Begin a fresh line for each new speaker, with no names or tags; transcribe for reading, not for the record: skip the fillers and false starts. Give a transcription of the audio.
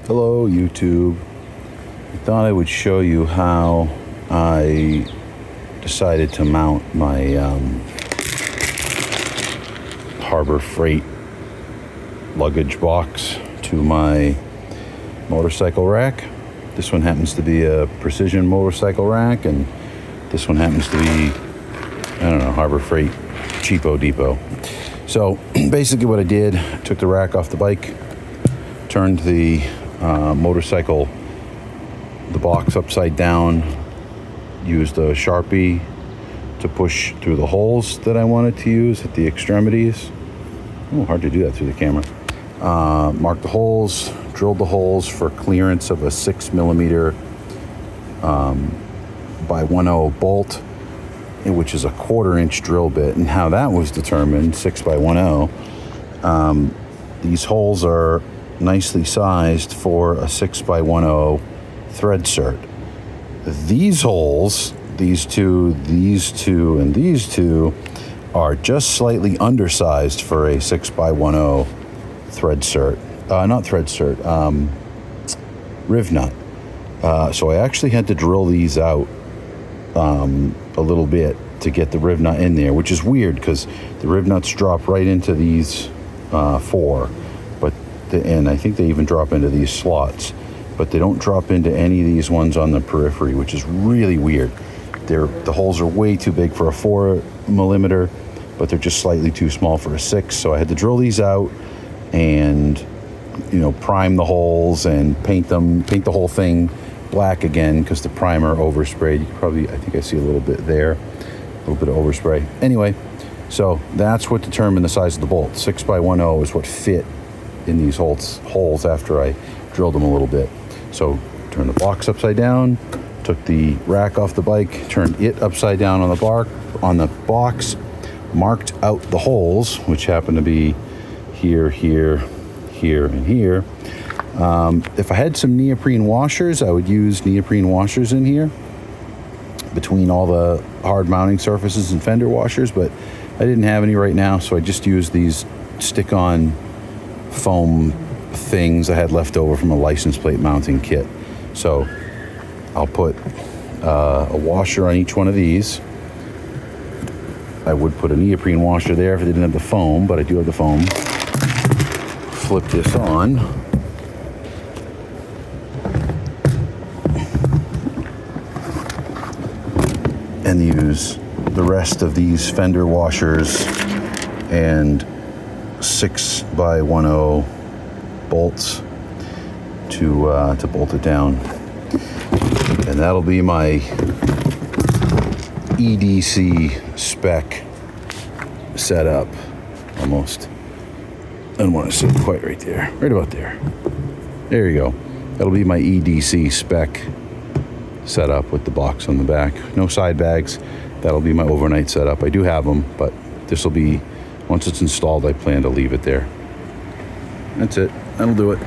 Hello YouTube. I thought I would show you how I decided to mount my Harbor Freight luggage box to my motorcycle rack. This one happens to be a precision motorcycle rack, and this one happens to be, I don't know, Harbor Freight cheapo depot. So basically what I did, took the rack off the bike, turned the motorcycle, the box upside down, used a Sharpie to push through the holes that I wanted to use at the extremities. Oh, hard to do that through the camera. Marked the holes, drilled the holes for clearance of a 6mm by 1/0 bolt, which is a 1/4 inch drill bit. And how that was determined, 6 by 1/0, these holes are nicely sized for a 6 by 1/0 thread cert. These holes, these two, and these two, are just slightly undersized for a 6 by 1/0 thread cert. Not thread cert, riv nut. So I actually had to drill these out a little bit to get the riv nut in there, which is weird because the riv nuts drop right into these four, and I think they even drop into these slots, but they don't drop into any of these ones on the periphery, which is really weird. The holes are way too big for a 4mm, but they're just slightly too small for a 6. So I had to drill these out and, prime the holes and paint the whole thing black again because the primer oversprayed. You can probably, I think I see a little bit there, a little bit of overspray. Anyway, so that's what determined the size of the bolt. 6 by 1/0 is what fit in these holes after I drilled them a little bit. So turned the box upside down, took the rack off the bike, turned it upside down on the box, marked out the holes, which happen to be here, here, here, and here. If I had some neoprene washers, I would use neoprene washers in here between all the hard mounting surfaces and fender washers, but I didn't have any right now, so I just used these stick-on foam things I had left over from a license plate mounting kit. So I'll put a washer on each one of these. I would put a neoprene washer there if I didn't have the foam, but I do have the foam. Flip this on. And use the rest of these fender washers and 6 by 1/0 bolts to bolt it down. And that'll be my EDC spec setup. Almost. I don't want to sit quite right there. Right about there. There you go. That'll be my EDC spec setup with the box on the back. No side bags. That'll be my overnight setup. I do have them, but this will be, once it's installed, I plan to leave it there. That's it. That'll do it.